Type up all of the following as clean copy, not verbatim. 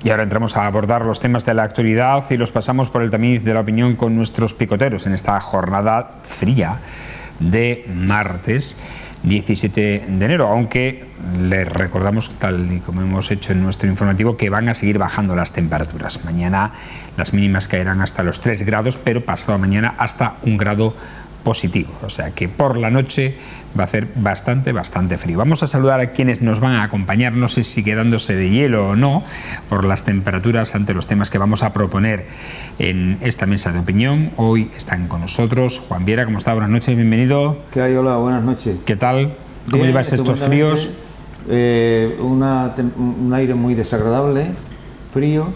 Y ahora entramos a abordar los temas de la actualidad y los pasamos por el tamiz de la opinión con nuestros picoteros en esta jornada fría de martes 17 de enero, aunque les recordamos, tal y como hemos hecho en nuestro informativo, que van a seguir bajando las temperaturas. Mañana las mínimas caerán hasta los 3 grados, pero pasado mañana hasta 1 grado positivo, o sea que por la noche va a hacer bastante frío. Vamos a saludar a quienes nos van a acompañar, no sé si quedándose de hielo o no, por las temperaturas ante los temas que vamos a proponer en esta mesa de opinión. Hoy están con nosotros Juan Viera. ¿Cómo está? Buenas noches, bienvenido. ¿Qué hay? Hola, buenas noches. ¿Qué tal? ¿Cómo llevas estos fríos? Un aire muy desagradable, frío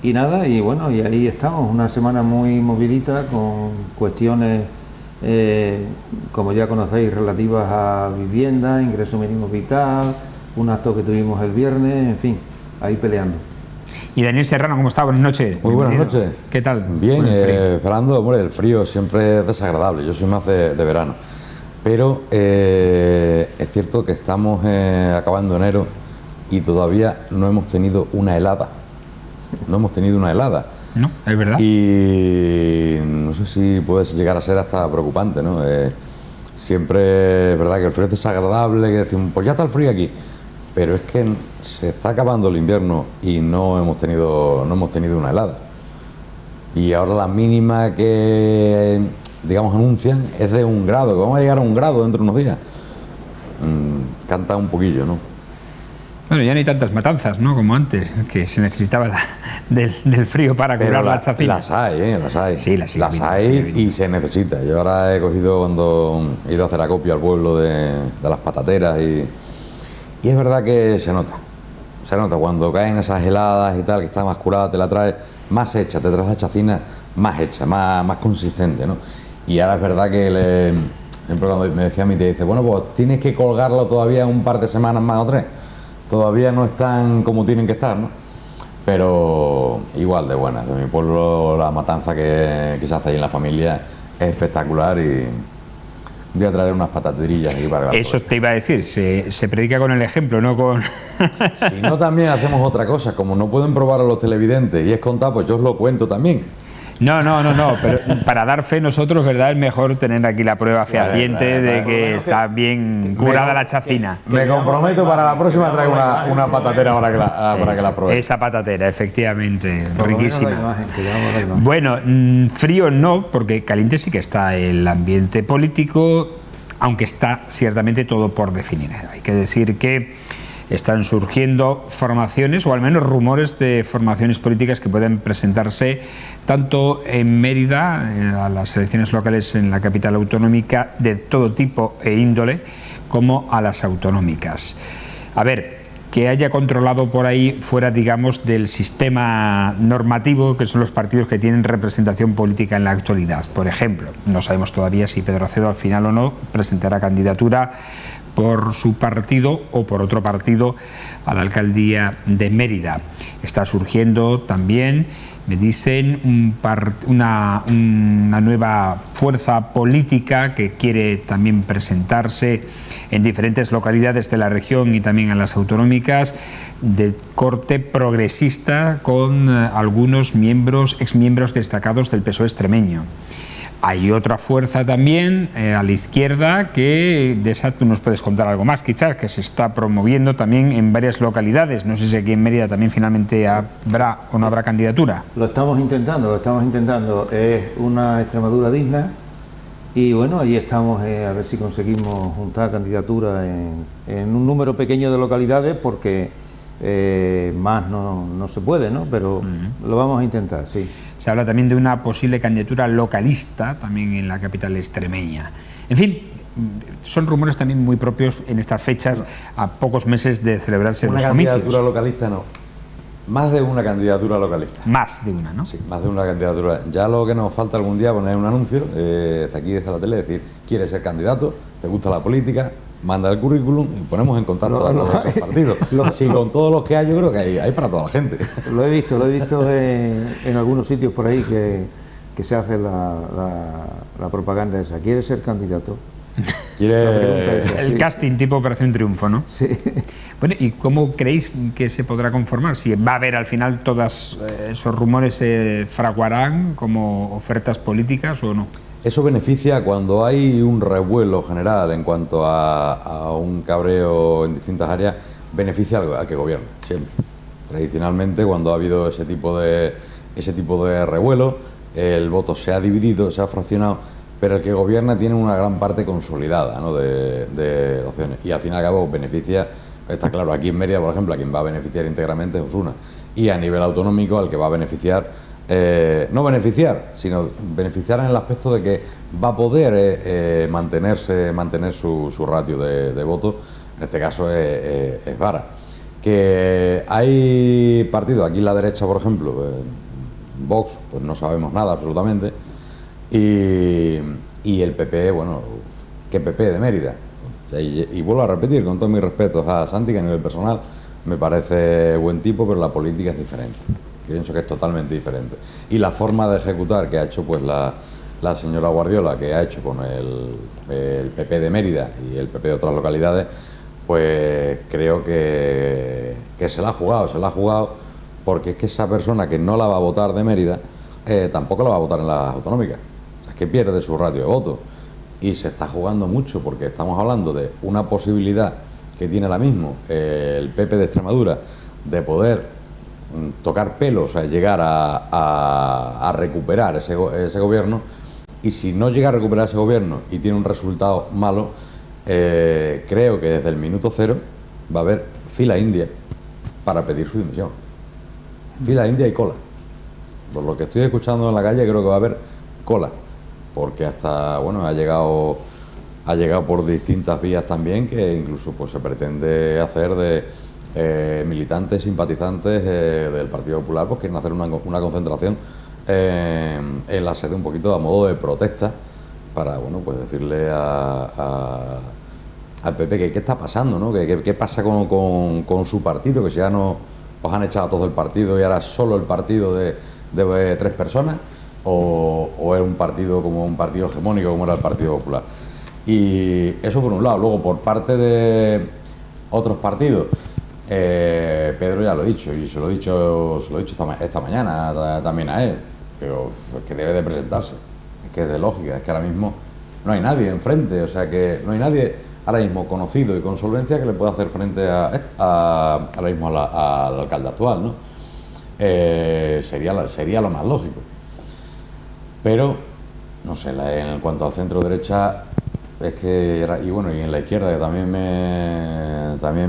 y nada, y bueno, y ahí estamos, una semana muy movidita con cuestiones como ya conocéis, relativas a vivienda, ingreso mínimo vital, un acto que tuvimos el viernes, en fin, ahí peleando. Y Daniel Serrano, ¿cómo está? Buenas noches. Muy buenas noches. ¿Qué tal? Bien, Fernando, hombre, el frío siempre es desagradable, yo soy más de verano, pero es cierto que estamos acabando enero y todavía no hemos tenido una helada, No, es verdad. Y no sé si puede llegar a ser hasta preocupante, ¿no? Siempre es verdad que el frío es desagradable, que decimos, pues ya está el frío aquí, pero es que se está acabando el invierno y no hemos tenido una helada. Y ahora la mínima que, digamos, anuncian es de 1 grado, que vamos a llegar a 1 grado dentro de unos días. Canta un poquillo, ¿no? Bueno, ya no hay tantas matanzas, ¿no?, como antes, que se necesitaba del frío para curar la chacina. Las hay, las hay. Sí, las hay y se necesita. Yo ahora he cogido, cuando he ido a hacer acopio al pueblo de las patateras, y es verdad que se nota cuando caen esas heladas y tal, que está más curada, te la traes más hecha, te traes la chacina más hecha, más consistente, ¿no? Y ahora es verdad que siempre cuando me decía mi tía, dice, bueno, pues tienes que colgarlo todavía un par de semanas más o 3. Todavía no están como tienen que estar, ¿no? Pero igual de buenas. De mi pueblo, la matanza que se hace ahí en la familia es espectacular, y voy a traer unas pataterillas aquí para que eso te iba a decir, se predica con el ejemplo, no con... Si no, también hacemos otra cosa. Como no pueden probar a los televidentes y es contar, pues yo os lo cuento también. No, pero para dar fe nosotros, ¿verdad?, es mejor tener aquí la prueba fehaciente de que está bien curada la chacina. Me comprometo para la próxima a traer una patatera para que la pruebe. Esa patatera, efectivamente, riquísima. Bueno, frío no, porque caliente sí que está el ambiente político, aunque está ciertamente todo por definir. Hay que decir que están surgiendo formaciones, o al menos rumores de formaciones políticas que pueden presentarse tanto en Mérida, a las elecciones locales en la capital autonómica de todo tipo e índole, como a las autonómicas. A ver, que haya controlado por ahí fuera, digamos, del sistema normativo, que son los partidos que tienen representación política en la actualidad. Por ejemplo, no sabemos todavía si Pedro Acedo al final o no presentará candidatura por su partido o por otro partido a la alcaldía de Mérida. Está surgiendo también, me dicen, una nueva fuerza política que quiere también presentarse en diferentes localidades de la región y también en las autonómicas, de corte progresista, con algunos exmiembros destacados del PSOE extremeño. Hay otra fuerza también a la izquierda, que de esa tú nos puedes contar algo más, quizás, que se está promoviendo también en varias localidades. No sé si aquí en Mérida también finalmente habrá o no habrá candidatura. Lo estamos intentando. Es una Extremadura digna, y bueno, ahí estamos a ver si conseguimos juntar candidatura en un número pequeño de localidades, porque más no se puede, ¿no? Pero lo vamos a intentar, sí. Se habla también de una posible candidatura localista también en la capital extremeña. En fin, son rumores también muy propios en estas fechas, a pocos meses de celebrarse los comicios. Una candidatura localista no. Más de una candidatura localista. Más de una, ¿no? Sí, más de una candidatura. Ya lo que nos falta algún día poner un anuncio, desde aquí, desde la tele, decir, ¿quieres ser candidato? ¿Te gusta la política? Manda el currículum y ponemos en contacto a todos esos partidos. Así, con todos los que hay, yo creo que hay para toda la gente. Lo he visto en algunos sitios por ahí que se hace la propaganda esa. ¿Quieres ser candidato? El casting tipo Operación Triunfo, ¿no? Sí. Bueno, ¿y cómo creéis que se podrá conformar? Si va a haber al final todos esos rumores se fraguarán como ofertas políticas o no. Eso beneficia cuando hay un revuelo general en cuanto a un cabreo en distintas áreas, beneficia al que gobierna, siempre. Tradicionalmente, cuando ha habido ese tipo de revuelo, el voto se ha dividido, se ha fraccionado, pero el que gobierna tiene una gran parte consolidada, ¿no?, de opciones. Y al fin y al cabo beneficia, está claro, aquí en Mérida, por ejemplo, a quien va a beneficiar íntegramente es Osuna. Y a nivel autonómico, al que va a beneficiar, no beneficiar, sino beneficiar en el aspecto de que va a poder mantener su ratio de voto, en este caso es Vara. Que hay partidos, aquí en la derecha, por ejemplo, Vox, pues no sabemos nada absolutamente, y el PP, bueno, ¿qué PP de Mérida? Y vuelvo a repetir, con todos mis respetos a Santi, que a nivel personal me parece buen tipo, pero la política es diferente. Pienso que es totalmente diferente. Y la forma de ejecutar que ha hecho pues la señora Guardiola, que ha hecho con el PP de Mérida y el PP de otras localidades, pues creo que se la ha jugado, porque es que esa persona que no la va a votar de Mérida, tampoco la va a votar en las autonómicas. O sea, es que pierde su ratio de voto. Y se está jugando mucho, porque estamos hablando de una posibilidad que tiene ahora mismo el PP de Extremadura de poder tocar pelos, o sea, llegar a recuperar ese gobierno, y si no llega a recuperar ese gobierno y tiene un resultado malo, creo que desde el minuto cero va a haber fila india para pedir su dimisión. Fila india y cola. Por lo que estoy escuchando en la calle, creo que va a haber cola, porque hasta, bueno, ha llegado por distintas vías también, que incluso pues se pretende hacer de militantes, simpatizantes del Partido Popular, pues quieren hacer una concentración en la sede, un poquito a modo de protesta, para, bueno, pues decirle al PP que qué está pasando, ¿no? ¿Qué pasa con su partido? Que si ya no os han echado a todos el partido y ahora es solo el partido de 3 personas, o es un partido como un partido hegemónico como era el Partido Popular. Y eso por un lado. Luego, por parte de otros partidos, Pedro ya lo ha dicho, y se lo he dicho esta mañana también a él, pero es que debe de presentarse, es que es de lógica, es que ahora mismo no hay nadie enfrente, o sea que no hay nadie ahora mismo conocido y con solvencia que le pueda hacer frente ahora mismo al alcalde actual, ¿no? Sería lo más lógico. Pero, no sé, en cuanto al centro derecha, es que, y bueno, y en la izquierda, que también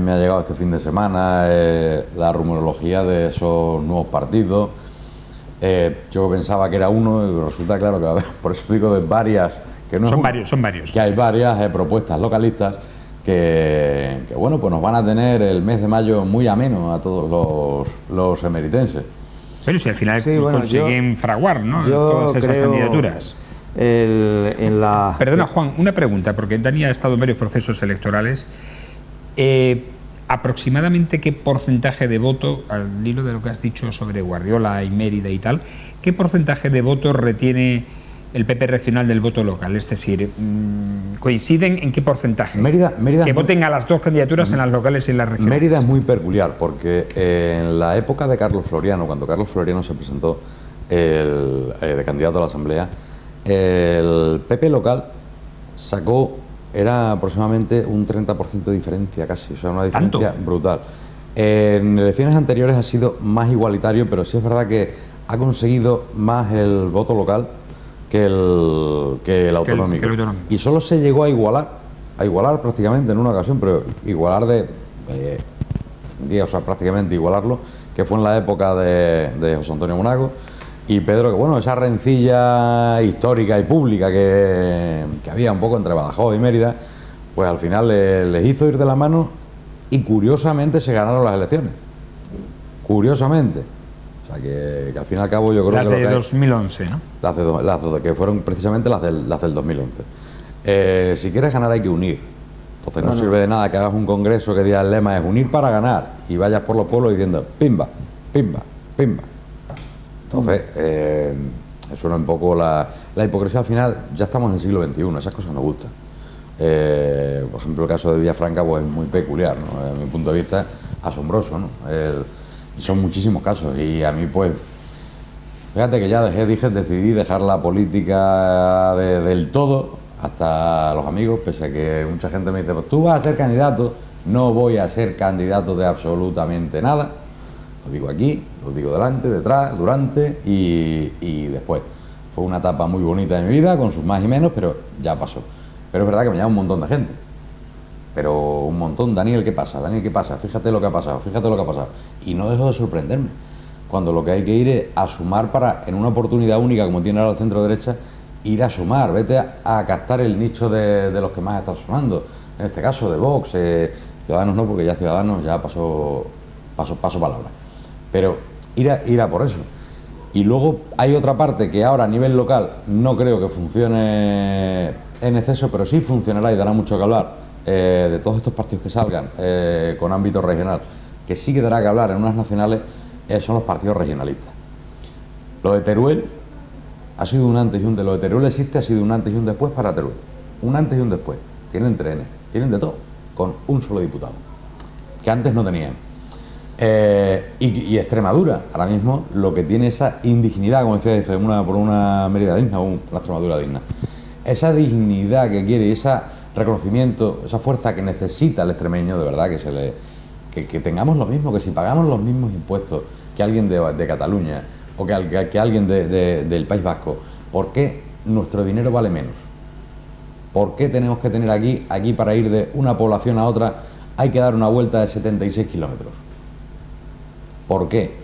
me ha llegado este fin de semana la rumorología de esos nuevos partidos. Yo pensaba que era uno, y resulta claro que va a haber, por eso digo de varias, que no son varios. Que hay varias propuestas localistas que, bueno, pues nos van a tener el mes de mayo muy ameno a todos los emeritenses. Pero si al final consiguen fraguar, ¿no?, todas esas candidaturas. Perdona, Juan, una pregunta, porque Dani ha estado en varios procesos electorales. ¿Aproximadamente qué porcentaje de voto, al hilo de lo que has dicho sobre Guardiola y Mérida y tal, qué porcentaje de votos retiene el PP regional del voto local? Es decir, ¿coinciden en qué porcentaje? Mérida que voten a las dos candidaturas en las locales y en las regionales. Mérida es muy peculiar, porque en la época de Carlos Floriano, cuando Carlos Floriano se presentó de candidato a la Asamblea, el PP local era aproximadamente un 30% de diferencia casi, o sea, una diferencia ¿Tanto? Brutal. En elecciones anteriores ha sido más igualitario, pero sí es verdad que ha conseguido más el voto local que el autonómico. Y solo se llegó a igualar prácticamente en una ocasión, pero igualar prácticamente igualarlo, que fue en la época de José Antonio Monago y Pedro, que bueno, esa rencilla histórica y pública que había un poco entre Badajoz y Mérida, pues al final les hizo ir de la mano y curiosamente se ganaron las elecciones. Curiosamente. O sea que al fin y al cabo yo creo que... Las de 2011, ¿no? Las que fueron precisamente las del 2011. Si quieres ganar hay que unir. Entonces no sirve de nada que hagas un congreso que diga el lema es unir para ganar y vayas por los pueblos diciendo pimba, pimba, pimba. Entonces, eso es un poco la hipocresía. Al final ya estamos en el siglo XXI, esas cosas nos gustan. Por ejemplo, el caso de Villafranca pues, es muy peculiar, ¿no? Desde mi punto de vista, asombroso, ¿no? Son muchísimos casos y a mí, pues, fíjate que ya decidí dejar la política del todo, hasta los amigos, pese a que mucha gente me dice, pues tú vas a ser candidato. No voy a ser candidato de absolutamente nada. Lo digo aquí, lo digo delante, detrás, durante y después. Fue una etapa muy bonita de mi vida, con sus más y menos, pero ya pasó. Pero es verdad que me llama un montón de gente. Pero un montón. Daniel, ¿qué pasa? Daniel, ¿qué pasa? Fíjate lo que ha pasado, fíjate lo que ha pasado. Y no dejo de sorprenderme. Cuando lo que hay que ir es a sumar para, en una oportunidad única como tiene ahora el centro derecha, ir a sumar. Vete a captar el nicho de los que más están sonando. En este caso de Vox, Ciudadanos no, porque ya Ciudadanos ya pasó palabra. Pero ir a por eso. Y luego hay otra parte que ahora a nivel local no creo que funcione en exceso, pero sí funcionará y dará mucho que hablar de todos estos partidos que salgan con ámbito regional, que sí que dará que hablar en unas nacionales, son los partidos regionalistas. Lo de Teruel ha sido un antes y un después. Lo de Teruel existe, ha sido un antes y un después para Teruel. Un antes y un después. Tienen trenes, tienen de todo, con un solo diputado, que antes no tenían. Y Extremadura, ahora mismo, lo que tiene esa indignidad, como decía, por una Mérida digna o una Extremadura digna. Esa dignidad que quiere, ese reconocimiento, esa fuerza que necesita el extremeño, de verdad, que tengamos lo mismo, que si pagamos los mismos impuestos que alguien de Cataluña o que alguien del País Vasco, ¿por qué nuestro dinero vale menos? ¿Por qué tenemos que tener aquí para ir de una población a otra hay que dar una vuelta de 76 kilómetros? ¿Por qué?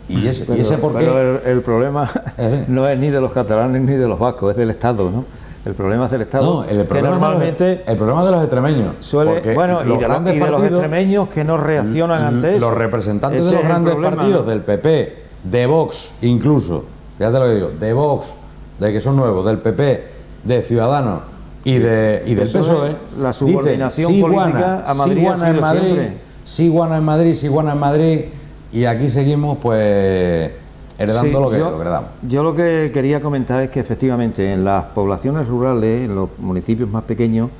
Ese por qué. Pero el problema no es ni de los catalanes ni de los vascos, es del Estado, ¿no? El problema es del Estado. No, el problema de los extremeños. Bueno, y de los extremeños que no reaccionan ante eso. Los representantes de los grandes partidos, ¿no? Del PP, de Vox incluso, fíjate lo que digo, de Vox, de que son nuevos, del PP, de Ciudadanos y del PSOE, la subordinación dicen, política a Madrid ha sido siempre. Sí, guana en Madrid, y aquí seguimos pues heredando lo que heredamos. Yo lo que quería comentar es que efectivamente en las poblaciones rurales, en los municipios más pequeños,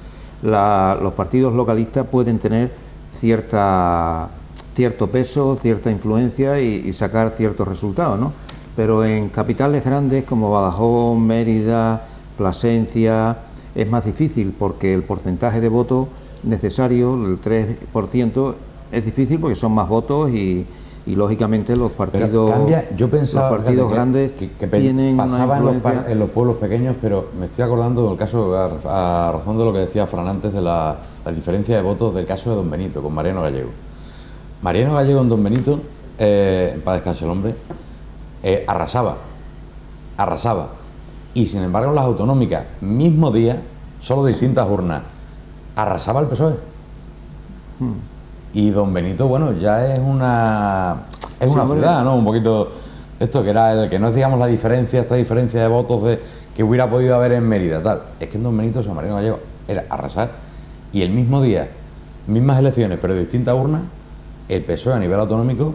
los partidos localistas pueden tener cierto peso, cierta influencia y sacar ciertos resultados, ¿no? Pero en capitales grandes como Badajoz, Mérida, Plasencia, es más difícil porque el porcentaje de votos necesario, el 3%, es difícil porque son más votos y lógicamente los partidos, yo pensaba, los partidos grandes tienen pasaba una influencia en los pueblos pequeños, pero me estoy acordando del caso, a razón de lo que decía Fran antes, de la diferencia de votos del caso de Don Benito con Mariano Gallego. Mariano Gallego en Don Benito, en paz descanse el hombre, arrasaba. Y sin embargo en las autonómicas, mismo día, solo distintas urnas, arrasaba el PSOE. Y Don Benito, bueno, ya es una ciudad, ¿no? Un poquito esto que era el que no es, digamos, esta diferencia de votos que hubiera podido haber en Mérida, tal. Es que en Don Benito, San Mariano Gallego, era arrasar. Y el mismo día, mismas elecciones, pero de distintas urnas, el PSOE a nivel autonómico,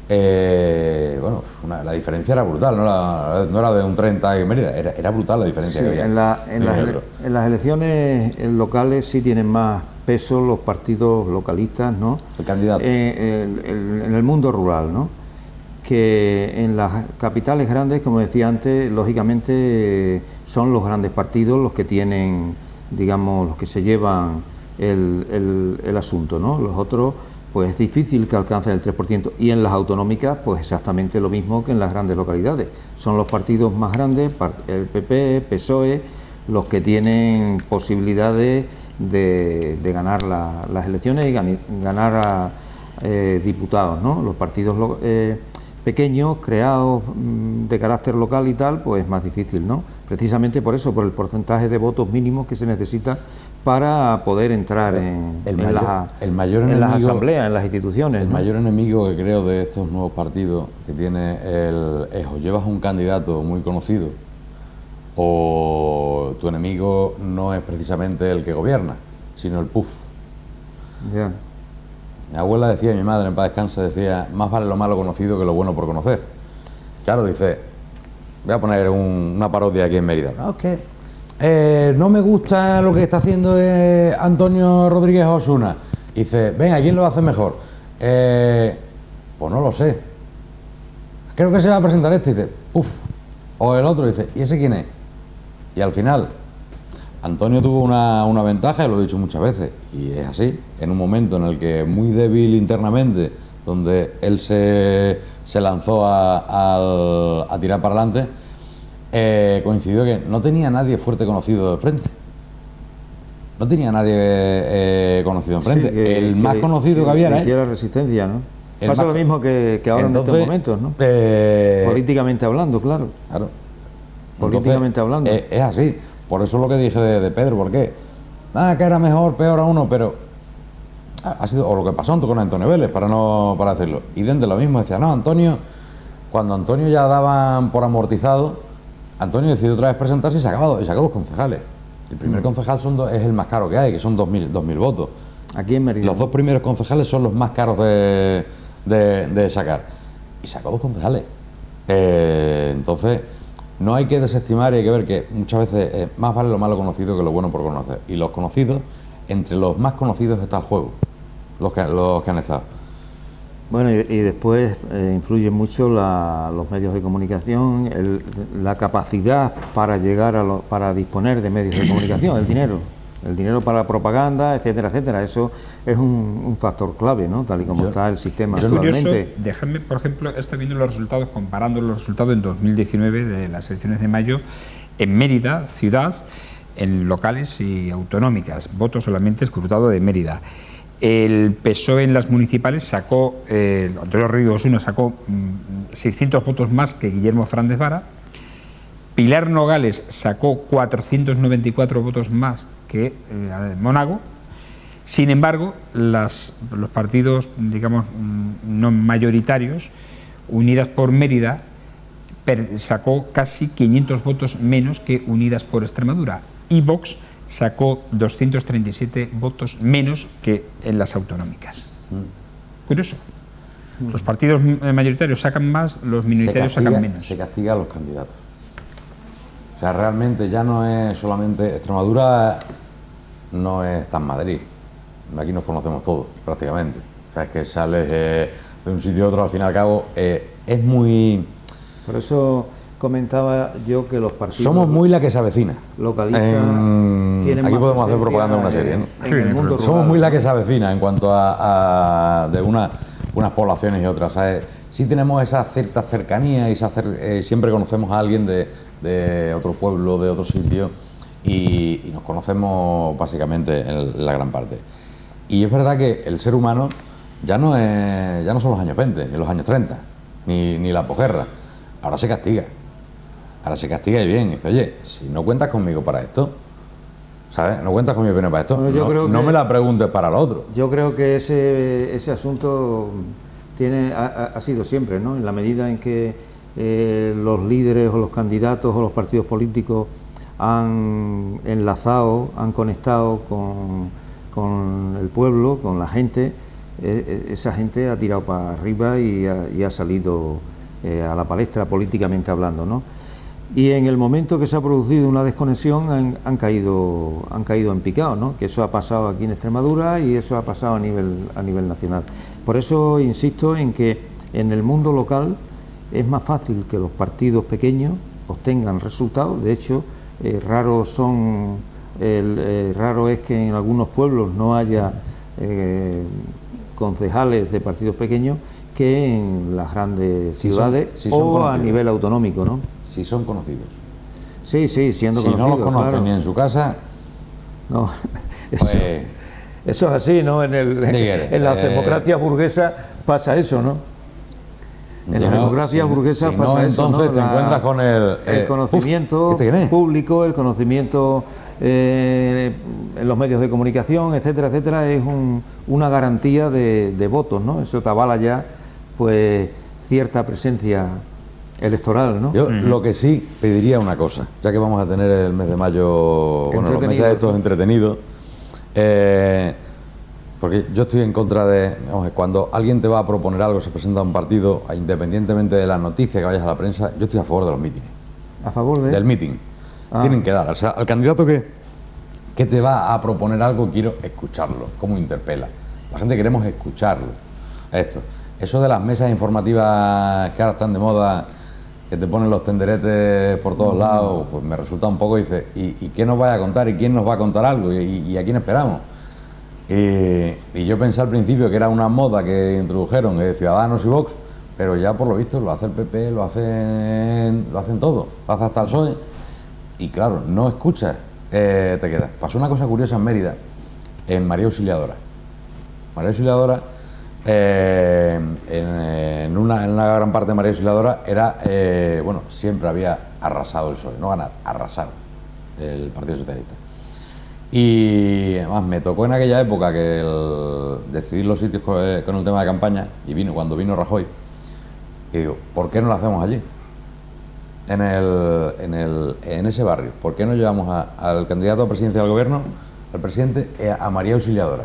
la diferencia era brutal, no era de un 30 en Mérida, era brutal la diferencia que había. En las elecciones locales sí tienen más peso los partidos localistas, ¿no? El candidato. En el mundo rural, ¿no? Que en las capitales grandes, como decía antes, lógicamente son los grandes partidos los que tienen, digamos, los que se llevan el asunto, ¿no? Los otros, pues es difícil que alcancen el 3%. Y en las autonómicas, pues exactamente lo mismo que en las grandes localidades. Son los partidos más grandes, el PP, PSOE, los que tienen posibilidades de ganar las elecciones y ganar a diputados, ¿no? Los partidos pequeños, creados de carácter local y tal, pues es más difícil, ¿no? Precisamente por eso, por el porcentaje de votos mínimos que se necesita para poder entrar en las asambleas, en las instituciones. El ¿no? mayor enemigo que creo de estos nuevos partidos que tiene es o llevas un candidato muy conocido o tu enemigo no es precisamente el que gobierna, sino el PUF. Yeah. Mi abuela decía, mi madre en paz descanse, decía, más vale lo malo conocido que lo bueno por conocer. Claro, dice, voy a poner una parodia aquí en Mérida. No, es que no me gusta lo que está haciendo Antonio Rodríguez Osuna. Y dice, venga, ¿quién lo hace mejor? Pues no lo sé. Creo que se va a presentar este. Y dice, uff. O el otro dice, ¿y ese quién es? Y al final, Antonio tuvo una ventaja, y lo he dicho muchas veces, y es así, en un momento en el que muy débil internamente, donde él se lanzó a tirar para adelante, coincidió que no tenía nadie fuerte conocido de frente. No tenía nadie conocido enfrente. Sí, el más conocido que había era él. La resistencia, ¿no? Pasa lo mismo que ahora en estos momentos, ¿no? Políticamente hablando, claro. Claro. Políticamente hablando. Es así. Por eso es lo que dije de Pedro. ¿Por qué? Que era mejor, peor a uno, pero ha sido, o lo que pasó con Antonio Vélez, para decirlo. Y dentro de lo mismo decía, no, Antonio, cuando Antonio ya daban por amortizado, Antonio decidió otra vez presentarse y sacó 2 concejales. El primer concejal es el más caro que hay, que son 2.000 votos. Aquí en Mérida. Los 2 primeros concejales son los más caros de sacar. Y sacó 2 concejales. Entonces, no hay que desestimar y hay que ver que muchas veces más vale lo malo conocido que lo bueno por conocer. Y los conocidos, entre los más conocidos está el juego, los que han estado. Bueno, y después influyen mucho los medios de comunicación, la capacidad para llegar para disponer de medios de comunicación, el dinero para la propaganda, etcétera, etcétera. Eso es un factor clave, ¿no? Tal y como está el sistema actualmente. Curioso, déjame, por ejemplo, estoy viendo los resultados, comparando los resultados en 2019 de las elecciones de mayo en Mérida, ciudad, en locales y autonómicas, voto solamente escrutado de Mérida. El PSOE en las municipales sacó, Antonio Rodríguez Osuna sacó 600 votos más que Guillermo Fernández Vara. Pilar Nogales sacó 494 votos más que Monago. Sin embargo, los partidos, digamos, no mayoritarios, Unidas por Mérida, sacó casi 500 votos menos que Unidas por Extremadura. Y Vox sacó 237 votos menos que en las autonómicas. Curioso. Los partidos mayoritarios sacan más, los minoritarios sacan menos. Se castiga a los candidatos. O sea, realmente ya no es solamente Extremadura, no es tan Madrid. Aquí nos conocemos todos, prácticamente. O sea, es que sales de un sitio a otro, al fin y al cabo, es muy... Por eso comentaba yo que los partidos... Somos muy la que se avecina. Localistas tienen aquí más podemos hacer propaganda de una serie, ¿no? En el mundo Somos rural, muy la que se avecina en cuanto a de unas poblaciones y otras, ¿sabes? Sí tenemos esa cierta cercanía y siempre conocemos a alguien de otro pueblo, de otro sitio, y nos conocemos básicamente en la gran parte. Y es verdad que el ser humano ya no son los años 20, ni los años 30, ni la posguerra. Ahora se castiga. Ahora se castiga y bien. Y dice, oye, si no cuentas conmigo para esto, ¿sabes? No cuentas con mi opinión para esto, bueno, no me la preguntes para lo otro. Yo creo que ese asunto ha sido siempre, ¿no? En la medida en que los líderes o los candidatos o los partidos políticos han enlazado, han conectado con el pueblo, con la gente, esa gente ha tirado para arriba y ha salido a la palestra políticamente hablando, ¿no? Y en el momento que se ha producido una desconexión han caído en picado, ¿no? Que eso ha pasado aquí en Extremadura y eso ha pasado a nivel nacional. Por eso insisto en que en el mundo local es más fácil que los partidos pequeños obtengan resultados. De hecho, raro es que en algunos pueblos no haya concejales de partidos pequeños que en las grandes ciudades o a nivel autonómico, ¿no? Si son conocidos. Sí, siendo conocidos. Si no los conocen claro. ni en su casa, no, eso es así, ¿no? En la democracia burguesa pasa eso, ¿no? En la democracia burguesa pasa eso, entonces te encuentras con el conocimiento público, el conocimiento en los medios de comunicación, etcétera, etcétera, es una garantía de votos, ¿no? Eso te avala ya, pues, cierta presencia electoral, ¿no? Yo lo que sí pediría una cosa, ya que vamos a tener el mes de mayo, bueno, los meses estos entretenidos, porque yo estoy en contra de, vamos, cuando alguien te va a proponer algo, se presenta a un partido, independientemente de las noticias que vayas a la prensa, yo estoy a favor de los mítines. ¿A favor de? Del meeting. Tienen que dar. O sea, al candidato que te va a proponer algo, quiero escucharlo, cómo interpela. La gente queremos escucharlo. Eso de las mesas informativas que ahora están de moda, que te ponen los tenderetes por todos lados, pues me resulta un poco, dice, ¿y qué nos vaya a contar? ¿Y quién nos va a contar algo? ¿Y a quién esperamos? Y yo pensé al principio que era una moda que introdujeron Ciudadanos y Vox, pero ya por lo visto lo hace el PP, lo hacen todo, lo hace hasta el PSOE, y claro, no escuchas, te quedas. Pasó una cosa curiosa en Mérida, en María Auxiliadora. María Auxiliadora, en una gran parte de María Auxiliadora era, siempre había arrasado el PSOE, no ganar, arrasado el Partido Socialista. Y además me tocó en aquella época que decidir los sitios con el tema de campaña, y cuando vino Rajoy, y digo, ¿por qué no lo hacemos allí? En ese barrio. ¿Por qué no llevamos al candidato a presidencia del gobierno, al presidente, a María Auxiliadora?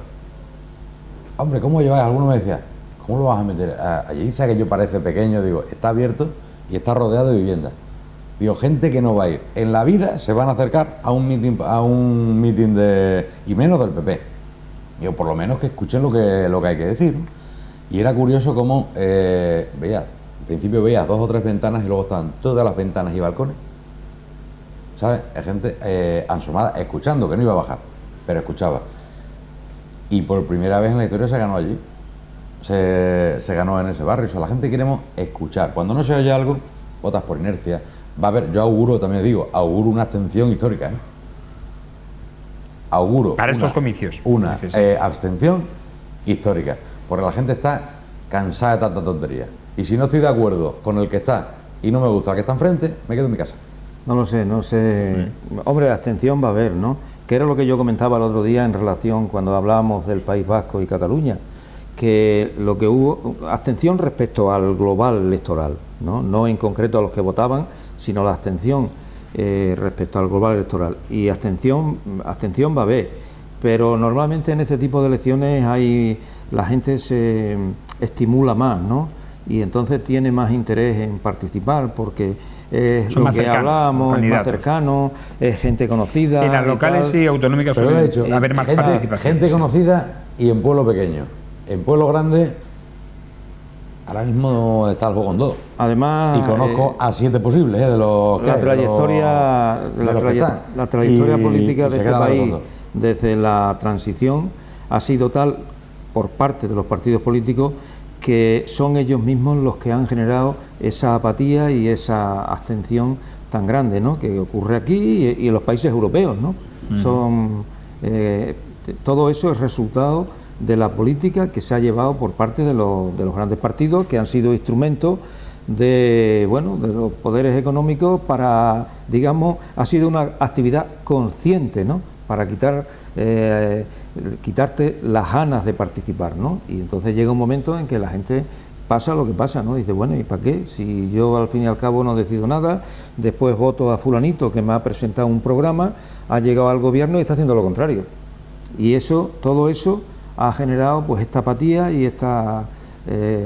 Hombre, ¿cómo lleváis? Alguno me decía, ¿cómo lo vas a meter allí? Dice que yo parece pequeño, digo, está abierto y está rodeado de viviendas. Digo, gente que no va a ir en la vida se van a acercar a un mitin y menos del PP. Digo, por lo menos que escuchen lo que hay que decir, ¿no? Y era curioso cómo al principio veías 2 o 3 ventanas y luego estaban todas las ventanas y balcones, ¿sabes? Hay gente ansomada, escuchando, que no iba a bajar, pero escuchaba. Y por primera vez en la historia se ganó allí. Se ganó en ese barrio. O sea, la gente queremos escuchar. Cuando no se oye algo, votas por inercia. Va a haber, yo auguro, también digo, auguro una abstención histórica, Auguro. Para estos comicios. Una abstención histórica. Porque la gente está cansada de tanta tontería. Y si no estoy de acuerdo con el que está y no me gusta el que está enfrente, me quedo en mi casa. No lo sé. Hombre, abstención va a haber, ¿no? Que era lo que yo comentaba el otro día en relación cuando hablábamos del País Vasco y Cataluña, que lo que hubo, abstención respecto al global electoral, no en concreto a los que votaban, sino la abstención respecto al global electoral. Y abstención va a haber, pero normalmente en este tipo de elecciones la gente se estimula más, ¿no? Y entonces tiene más interés en participar porque es lo que hablábamos, es más cercano, es gente conocida. Sí, las locales y autonómicas suelen haber más participación. Gente conocida y en pueblo pequeño. En pueblo grande, ahora mismo está el juego en 2. Además, y conozco a 7 posibles de los la trayectoria política de este país desde la transición ha sido tal por parte de los partidos políticos que son ellos mismos los que han generado esa apatía y esa abstención tan grande, ¿no?, que ocurre aquí y en los países europeos, ¿no? Todo eso es resultado de la política que se ha llevado por parte de los grandes partidos, que han sido instrumentos de los poderes económicos para, digamos, ha sido una actividad consciente, ¿no?, para quitarte las ganas de participar, ¿no? Y entonces llega un momento en que la gente pasa lo que pasa, ¿no? Dice, bueno, ¿y para qué? Si yo al fin y al cabo no decido nada, después voto a fulanito que me ha presentado un programa, ha llegado al gobierno y está haciendo lo contrario. Y todo eso ha generado pues esta apatía y esta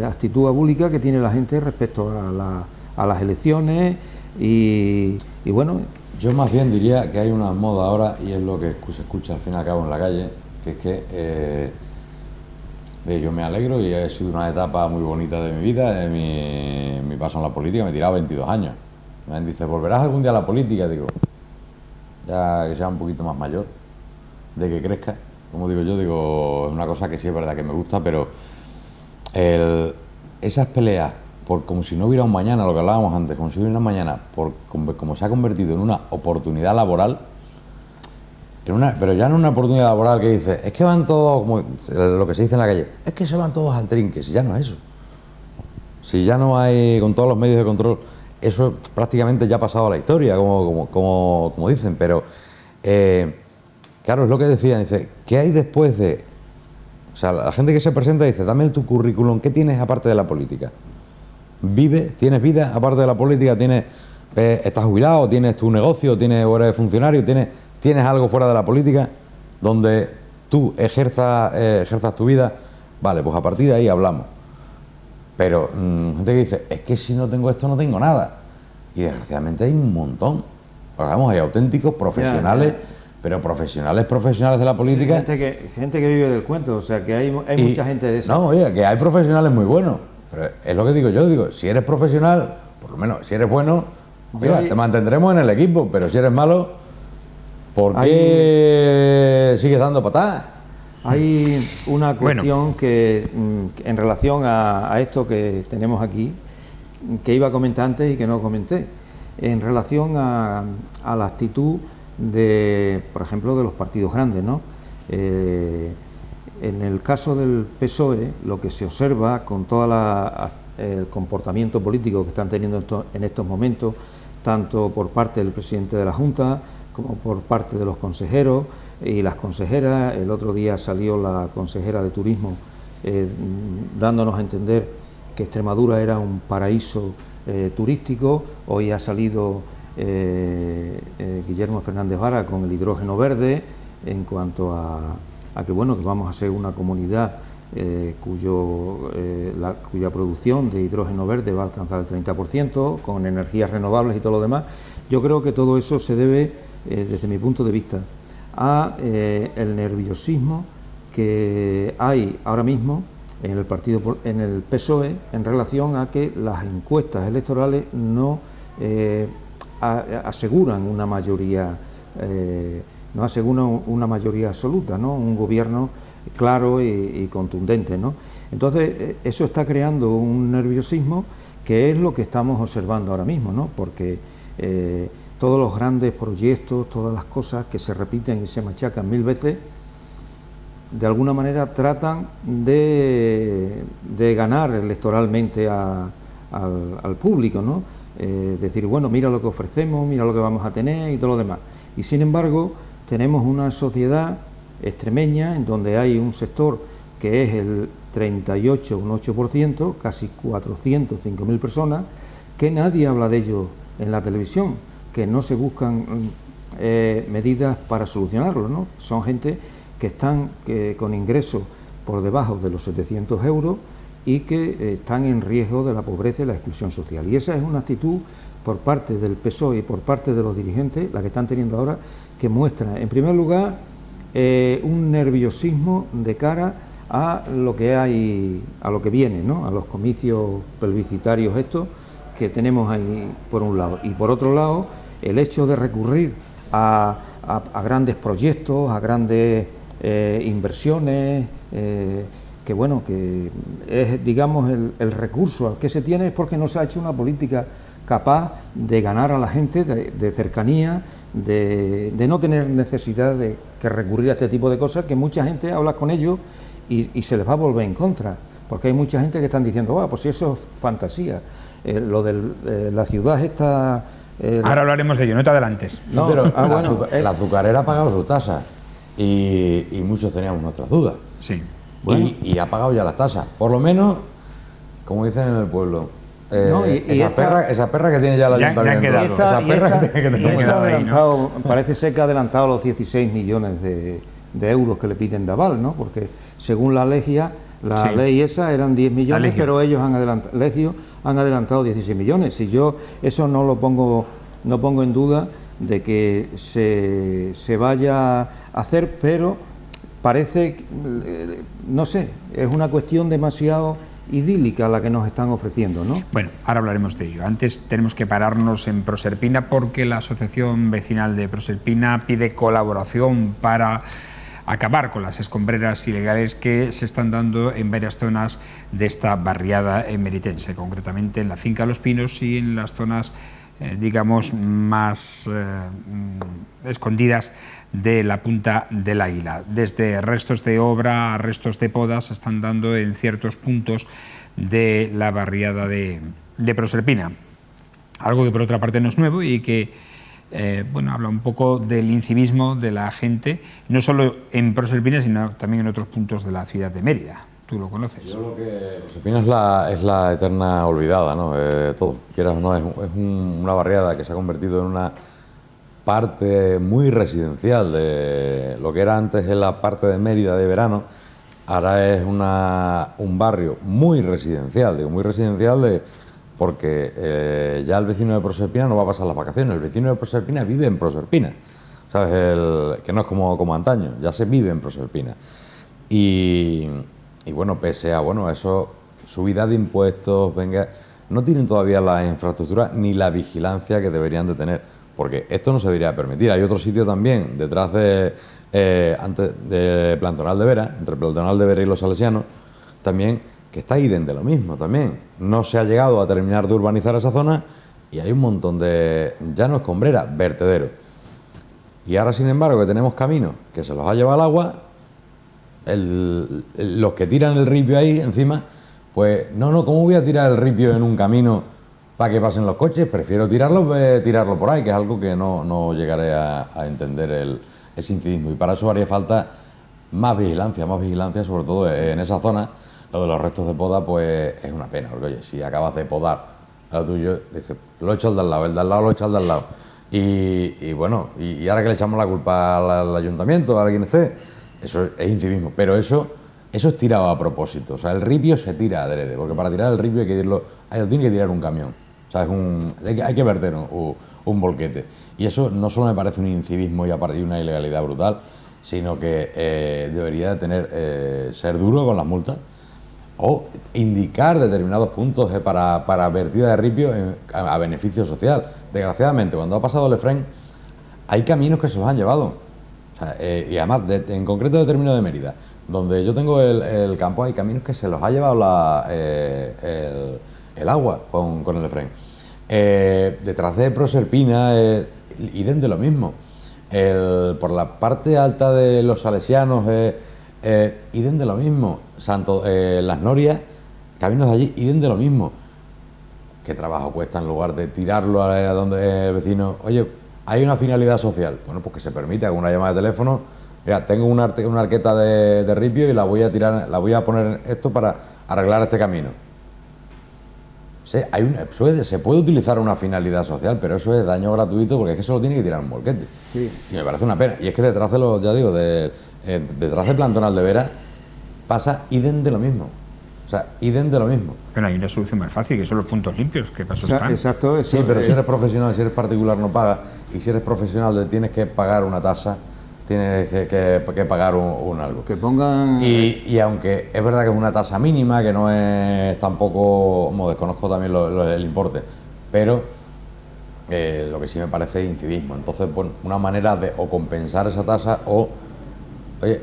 actitud abúlica que tiene la gente respecto a las elecciones y bueno. Yo más bien diría que hay una moda ahora, y es lo que se escucha al fin y al cabo en la calle, que es que yo me alegro y ha sido una etapa muy bonita de mi vida, de mi paso en la política. Me he tirado 22 años. Me dice, ¿volverás algún día a la política? Digo, ya que sea un poquito más mayor, de que crezca. Como digo yo, es una cosa que sí es verdad que me gusta, pero esas peleas como si no hubiera un mañana, lo que hablábamos antes, como si hubiera un mañana, como se ha convertido en una oportunidad laboral, pero ya no una oportunidad laboral que dice, es que van todos, como lo que se dice en la calle, es que se van todos al trinque, si ya no es eso. Si ya no hay, con todos los medios de control, eso prácticamente ya ha pasado a la historia, como dicen, pero claro, es lo que decían, dice, ¿qué hay después de...? O sea, la gente que se presenta dice, dame tu currículum, ¿qué tienes aparte de la política? ¿Tienes vida aparte de la política? ¿Estás jubilado? ¿Tienes tu negocio? ¿O eres funcionario? ¿Tienes algo fuera de la política donde tú ejerzas tu vida? Vale, pues a partir de ahí hablamos. Pero gente que dice, es que si no tengo esto no tengo nada. Y desgraciadamente hay un montón. Vamos, hay auténticos profesionales, pero profesionales de la política. Sí, gente que vive del cuento, o sea, que hay mucha gente de esa. No, oye, que hay profesionales muy buenos, pero es lo que digo yo, si eres profesional, por lo menos, si eres bueno, oiga, te mantendremos en el equipo, pero si eres malo, ¿por qué sigues dando patadas? Hay una cuestión que, en relación a esto que tenemos aquí, que iba a comentar antes y que no comenté, en relación a la actitud de, por ejemplo, de los partidos grandes, ¿no? En el caso del PSOE, lo que se observa con todo el comportamiento político que están teniendo en estos momentos, tanto por parte del presidente de la Junta como por parte de los consejeros y las consejeras. El otro día salió la consejera de Turismo dándonos a entender que Extremadura era un paraíso turístico. Hoy ha salido Guillermo Fernández Vara con el hidrógeno verde, en cuanto a que bueno, que vamos a ser una comunidad cuya producción de hidrógeno verde va a alcanzar el 30%, con energías renovables y todo lo demás. Yo creo que todo eso se debe, desde mi punto de vista, a el nerviosismo que hay ahora mismo en el PSOE en relación a que las encuestas electorales no aseguran una mayoría, no aseguran una mayoría absoluta, ¿no? Un gobierno claro y contundente, ¿no? Entonces eso está creando un nerviosismo que es lo que estamos observando ahora mismo, ¿no? Porque todos los grandes proyectos, todas las cosas que se repiten y se machacan 1000 veces, de alguna manera tratan de ganar electoralmente al público, ¿no? Decir, bueno, mira lo que ofrecemos, mira lo que vamos a tener y todo lo demás. Y sin embargo, tenemos una sociedad extremeña en donde hay un sector que es el 38,8%, casi 405.000 personas, que nadie habla de ello en la televisión, que no se buscan medidas para solucionarlo, ¿no? Son gente que están con ingresos por debajo de los 700 euros y que están en riesgo de la pobreza y la exclusión social. Y esa es una actitud por parte del PSOE y por parte de los dirigentes, la que están teniendo ahora, que muestra, en primer lugar, un nerviosismo de cara a lo que hay, a lo que viene, ¿no? A los comicios plebiscitarios estos que tenemos ahí por un lado. Y por otro lado, el hecho de recurrir a grandes proyectos, a grandes inversiones, que bueno, que es, digamos, el recurso al que se tiene es porque no se ha hecho una política capaz de ganar a la gente, de cercanía, de no tener necesidad de que recurrir a este tipo de cosas, que mucha gente habla con ellos y se les va a volver en contra, porque hay mucha gente que están diciendo, pues si eso es fantasía, lo de la ciudad está... Ahora hablaremos de ello, no te adelantes. No, pero la azucarera ha pagado su tasa y muchos teníamos nuestras dudas. Sí. Bueno. Y ha pagado ya las tasas, por lo menos, como dicen en el pueblo. Esa perra que tiene ya el ayuntamiento. Parece ser que ha adelantado los 16 millones de euros que le piden de aval, ¿no? Porque según la ley esa eran 10 millones, pero ellos han adelantado 16 millones. Si yo eso no pongo en duda de que se vaya a hacer, pero parece, no sé, es una cuestión demasiado idílica la que nos están ofreciendo, ¿no? Bueno, ahora hablaremos de ello. Antes tenemos que pararnos en Proserpina porque la Asociación Vecinal de Proserpina pide colaboración para acabar con las escombreras ilegales que se están dando en varias zonas de esta barriada emeritense, concretamente en la finca Los Pinos y en las zonas, digamos, más escondidas de la Punta del Águila. Desde restos de obra a restos de podas se están dando en ciertos puntos de la barriada de Proserpina. Algo que por otra parte no es nuevo y que bueno, habla un poco del incivismo de la gente, no solo en Proserpina, sino también en otros puntos de la ciudad de Mérida. Tú lo conoces. Yo lo que Proserpina es la eterna olvidada, ¿no? Todo, quieras o no, es una barriada que se ha convertido en una parte muy residencial de lo que era antes en la parte de Mérida de verano. Ahora es un barrio muy residencial, digo muy residencial porque ya el vecino de Proserpina no va a pasar las vacaciones, el vecino de Proserpina vive en Proserpina, ¿sabes? Que no es como antaño, ya se vive en Proserpina. Y bueno, pese a eso, subida de impuestos, no tienen todavía la infraestructura ni la vigilancia que deberían de tener, porque esto no se debería permitir. Hay otro sitio también, detrás antes de Plantonal de Vera, entre Plantonal de Vera y Los Salesianos, también, que está idem de lo mismo también. No se ha llegado a terminar de urbanizar esa zona y hay un montón de, ya no escombreras, vertederos. Y ahora, sin embargo, que tenemos caminos que se los ha llevado el agua, los que tiran el ripio ahí encima, pues ¿cómo voy a tirar el ripio en un camino para que pasen los coches? Prefiero tirarlo por ahí, que es algo que no llegaré a entender ese incivismo. Y para eso haría falta más vigilancia, sobre todo en esa zona. Lo de los restos de poda, pues es una pena, porque oye, si acabas de podar lo tuyo, dices, lo he hecho al de al lado, el de al lado lo he hecho al de al lado. Y bueno, y ahora que le echamos la culpa al ayuntamiento, a quien esté, eso es incivismo, pero eso es tirado a propósito. O sea, el ripio se tira adrede, porque para tirar el ripio lo tiene que tirar un camión. O sea, hay que verter un volquete. Y eso no solo me parece un incivismo y una ilegalidad brutal, sino que debería ser duro con las multas o indicar determinados puntos para vertida de ripio a beneficio social. Desgraciadamente, cuando ha pasado el Efrén, hay caminos que se los han llevado. O sea, y además, en concreto de término de Mérida, donde yo tengo el campo, hay caminos que se los ha llevado el agua con el Efrén. Detrás de Proserpina, idem de lo mismo. Por la parte alta de Los Salesianos, idem de lo mismo. Las Norias, caminos de allí, idem de lo mismo. ¿Qué trabajo cuesta en lugar de tirarlo a donde el vecino? Oye, hay una finalidad social. Bueno, pues que se permite, hago una llamada de teléfono. Mira, tengo una arqueta de ripio y la voy a poner esto para arreglar este camino. Se puede utilizar una finalidad social, pero eso es daño gratuito, porque es que solo tiene que tirar un volquete. Sí. Y me parece una pena. Y es que detrás detrás de Plantonal de Vera pasa idem de lo mismo. O sea, idem de lo mismo. Pero hay una solución más fácil, que son los puntos limpios, que pasos están. Exacto. Sí, pero si eres profesional, si eres particular no pagas, y si eres profesional tienes que pagar una tasa, tienes que pagar un algo. Que pongan... Y aunque es verdad que es una tasa mínima, que no es tampoco, como desconozco también el importe, pero lo que sí me parece es incivismo. Entonces, bueno, una manera de o compensar esa tasa o, oye,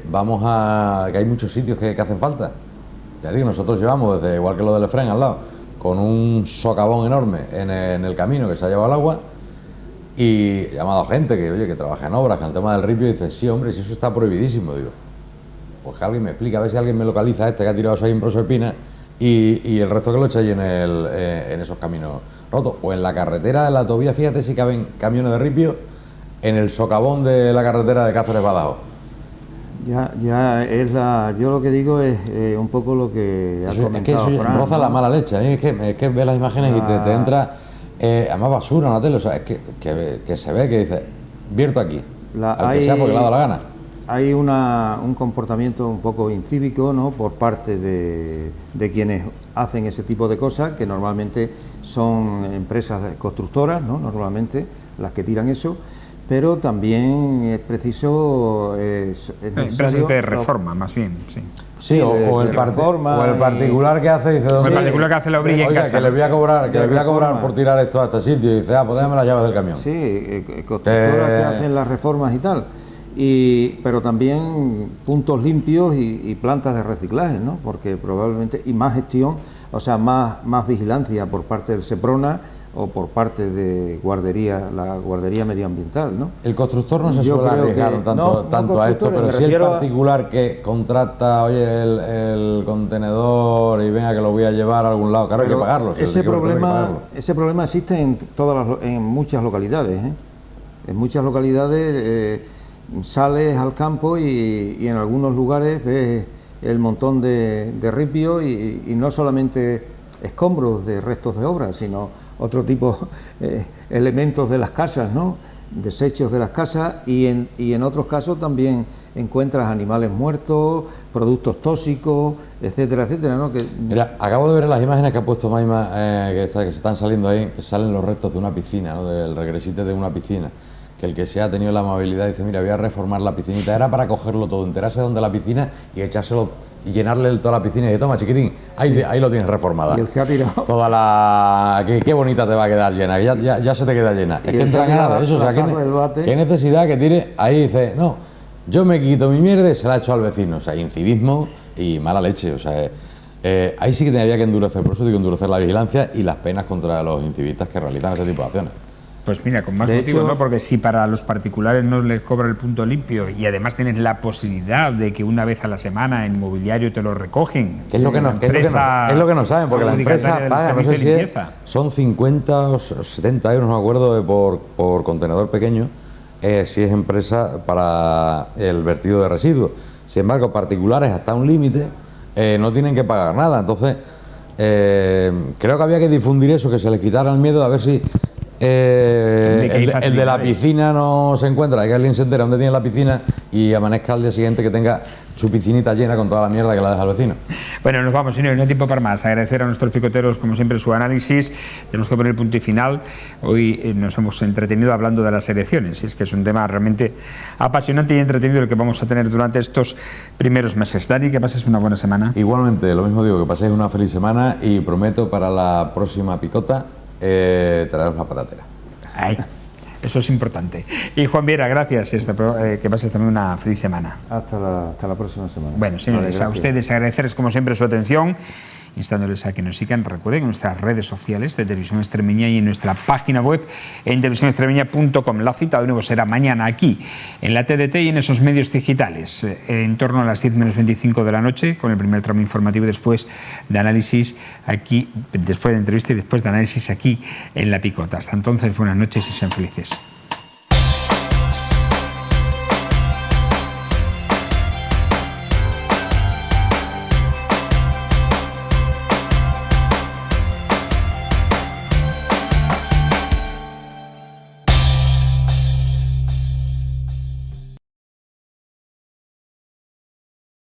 que hay muchos sitios que hacen falta. Ya digo, nosotros llevamos, igual que lo del Efrén al lado, con un socavón enorme en el camino que se ha llevado el agua, y he llamado a gente que trabaja en obras, con el tema del ripio, y dice, sí, hombre, si eso está prohibidísimo. Digo, pues que alguien me explica, a ver si alguien me localiza que ha tirado eso ahí en Proserpina y el resto que lo echa ahí en esos caminos rotos. O en la carretera de la autovía, fíjate si caben camiones de ripio en el socavón de la carretera de Cáceres-Badajoz. Yo lo que digo es un poco lo que ha comentado. Es que eso Fran, roza, ¿no? La mala leche. Es que ves las imágenes y te entra además basura en la tele. O sea, es que se ve que dice, vierto aquí, al que sea porque le ha dado la gana. Hay un comportamiento un poco incívico, ¿no?, por parte de quienes hacen ese tipo de cosas, que normalmente son empresas constructoras, ¿no?, normalmente las que tiran eso. Pero también es preciso... empresas de reforma, más bien, sí. Sí, o el particular que hace, dice... O el particular que hace la orilla en casa. Que le voy a cobrar por tirar esto a este sitio. Y dice, pues déjame las llaves del camión. Sí, constructoras que hacen las reformas y tal. Pero también puntos limpios y plantas de reciclaje, ¿no? Porque probablemente... Y más gestión, o sea, más vigilancia por parte del Seprona o por parte de la guardería medioambiental, ¿no? El constructor no se suele arriesgar tanto a esto, pero si el particular que contrata, oye, el contenedor y venga que lo voy a llevar a algún lado, claro, hay que pagarlo. Ese problema existe en muchas localidades, ¿eh? En muchas localidades sales al campo y en algunos lugares ves el montón de ripio y no solamente escombros de restos de obras, sino otro tipo elementos de las casas, ¿no? desechos de las casas, y en otros casos también encuentras animales muertos, productos tóxicos, etcétera, etcétera, ¿no? Mira, acabo de ver las imágenes que ha puesto Maima, que se están saliendo ahí, que salen los restos de una piscina, ¿no? Del regresite de una piscina, que el que se ha tenido la amabilidad dice, mira, voy a reformar la piscinita, era para cogerlo todo, enterarse dónde la piscina y echárselo y llenarle toda la piscina y de toma, chiquitín, ahí lo tienes reformada. Y el que ha tirado. Toda la... Qué bonita te va a quedar llena, que ya se te queda llena. Es que entra nada de eso, o sea, qué necesidad que tire, ahí dice, no, yo me quito mi mierda y se la echo al vecino, o sea, incivismo y mala leche, o sea, ahí sí que tendría que endurecer, por eso digo, endurecer la vigilancia y las penas contra los incivistas que realizan este tipo de acciones. Pues mira, con más motivo, ¿no? Porque si para los particulares no les cobra el punto limpio y además tienes la posibilidad de que una vez a la semana en inmobiliario te lo recogen. Es lo que no saben, porque la empresa paga, no sé si son 50 o 70 euros, no me acuerdo, por contenedor pequeño, si es empresa para el vertido de residuos. Sin embargo, particulares hasta un límite no tienen que pagar nada. Entonces, creo que había que difundir eso, que se les quitara el miedo, a ver si... el de la piscina no se encuentra, que alguien se entera dónde tiene la piscina y amanezca al día siguiente que tenga su piscinita llena con toda la mierda que la deja el vecino. Bueno, nos vamos, señor, no hay tiempo para más. Agradecer a nuestros picoteros, como siempre, su análisis. Tenemos que poner punto y final. Hoy nos hemos entretenido hablando de las elecciones. Es que es un tema realmente apasionante y entretenido el que vamos a tener durante estos primeros meses. Dani, que pases una buena semana. Igualmente, lo mismo digo, que paséis una feliz semana y prometo para la próxima picota traeros la patatera. Ay, eso es importante. Y Juan Viera, gracias, que pases también una feliz semana. Hasta la próxima semana. Bueno, señores, a ustedes agradecerles como siempre su atención, instándoles a que nos sigan. Recuerden en nuestras redes sociales de Televisión Extremeña y en nuestra página web en televisiónextremeña.com. La cita de nuevo será mañana aquí en la TDT y en esos medios digitales en torno a las 10 menos 25 de la noche, con el primer tramo informativo, después de análisis aquí, después de entrevista y después de análisis aquí en La Picota. Hasta entonces, buenas noches y sean felices.